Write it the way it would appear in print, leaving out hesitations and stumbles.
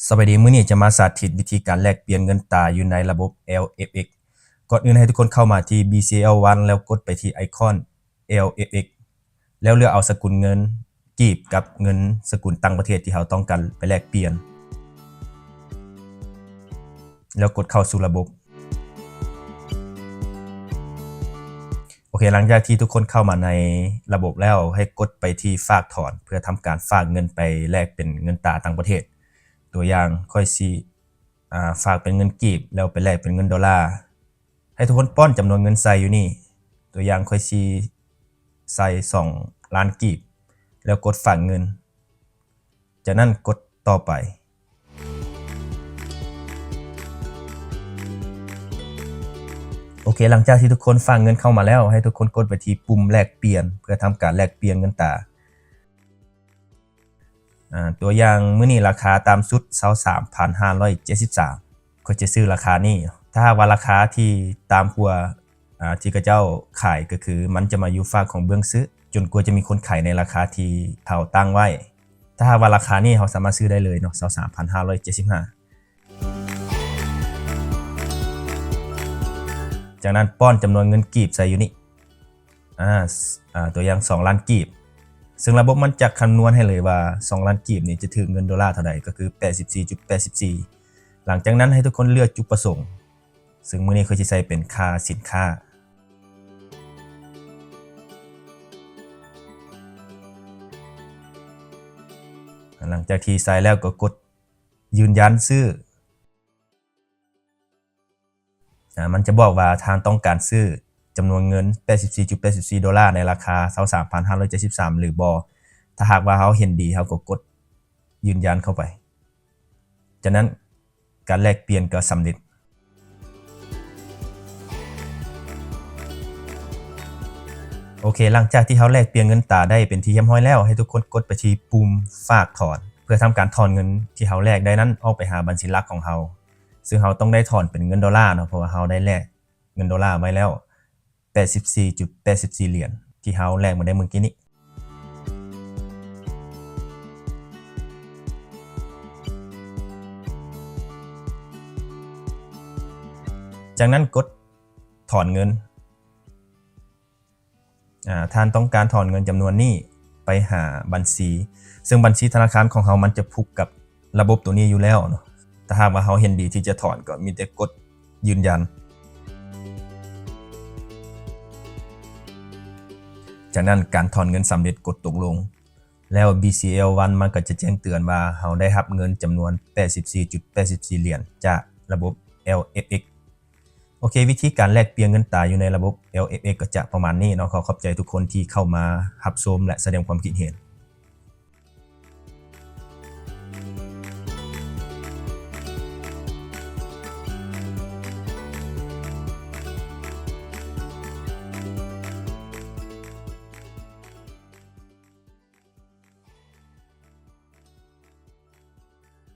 สวัสดีมื้อนี้จะมาสาธิตวิธีการแลกเปลี่ยนเงินตราอยู่ในระบบ LFX ก่อนอื่นให้ทุกคนเข้ามาที่ BCL1 แล้วกดไปที่ไอคอน LFX แล้วเลือกเอาสกุลเงินกีบกับเงินสกุลต่างประเทศที่เราต้องการไปแลกเปลี่ยนแล้วกดเข้าสู่ระบบโอเคหลังจากที่ทุกคนเข้ามาในระบบแล้วให้กดไปที่ฝากถอนเพื่อทำการฝากเงินไปแลกเป็นเงินตราต่างประเทศตัวอย่างค่อยสิฝากเป็นเงินกีบแล้วไปแลกเป็นเงินดอลลาร์ให้ทุกคนป้อนจำนวนเงินใส่อยู่นี่ตัวอย่างค่อยสิใส่2ล้านกีบแล้วกดฝากเงินจากนั้นกดต่อไปโอเคหลังจากที่ทุกคนฝากเงินเข้ามาแล้วให้ทุกคนกดไปที่ปุ่มแลกเปลี่ยนเพื่อทำการแลกเปลี่ยนเงินตราตัวอย่างมื้อนี้ราคาตามสุด 23,573 ก็จะซื้อราคานี้ถ้าว่าราคาที่ตามกว่าที่เขาเจ้าขายก็คือมันจะมาอยู่ฝากของเบื้องซื้อจนกว่าจะมีคนขายในราคาที่เขาตั้งไว้ถ้าว่าราคานี้เขาสามารถซื้อได้เลยเนาะ 23,575 จากนั้นป้อนจำนวนเงินกีบใส่อยู่นี่ตัวอย่าง2ล้านกีบซึ่งระบบมันจะคำนวณให้เลยว่า2ล้านกีบนี่จะถึงเงินดอลลาร์เท่าใดก็คือ 84.84 หลังจากนั้นให้ทุกคนเลือกจุดประสงค์ซึ่งมื้อนี้เขาสิใส่เป็นค่าสินค้าหลังจากที่ใส่แล้วก็กดยืนยันซื้อมันจะบอกว่าทางต้องการซื้อจำนวนเงิน 84.84 ดอลลาร์ในราคา 23,573 หรือบ่ถ้าหากว่าเขาเห็นดีเขาก็กดยืนยันเข้าไปจากนั้นการแลกเปลี่ยนก็สำเร็จโอเคหลังจากที่เขาแลกเปลี่ยนเงินตราได้เป็นที่เรียบร้อยแล้วให้ทุกคนกดไปที่ปุ่มฝากถอนเพื่อทำการถอนเงินที่เขาแลกได้นั้นออกไปหาบัญชีหลักของเขาซึ่งเขาต้องได้ถอนเป็นเงินดอลลาร์เนาะเพราะว่าเขาได้แลกเงินดอลลาร์ไว้แล้ว 84.84 เหรียญที่เขาแลกมาได้เมื่อกี้นี้จากนั้นกดถอนเงินท่านต้องการถอนเงินจำนวนนี้ไปหาบัญชีซึ่งบัญชีธนาคารของเขามันจะผูกกับระบบตัวนี้อยู่แล้วเนาะถ้าหากว่าเขาเห็นดีที่จะถอนก็มีแต่กดยืนยันจากนั้นการถอนเงินสำเร็จกดตกลงแล้ว BCL1 มันก็จะแจ้งเตือนว่าเขาได้รับเงินจำนวน 84.84 เหรียญจากระบบ LFX โอเควิธีการแลกเปลี่ยนเงินตราอยู่ในระบบ LFX ก็จะประมาณนี้เนาะขอบใจทุกคนที่เข้ามารับชมและแสดงความคิดเห็น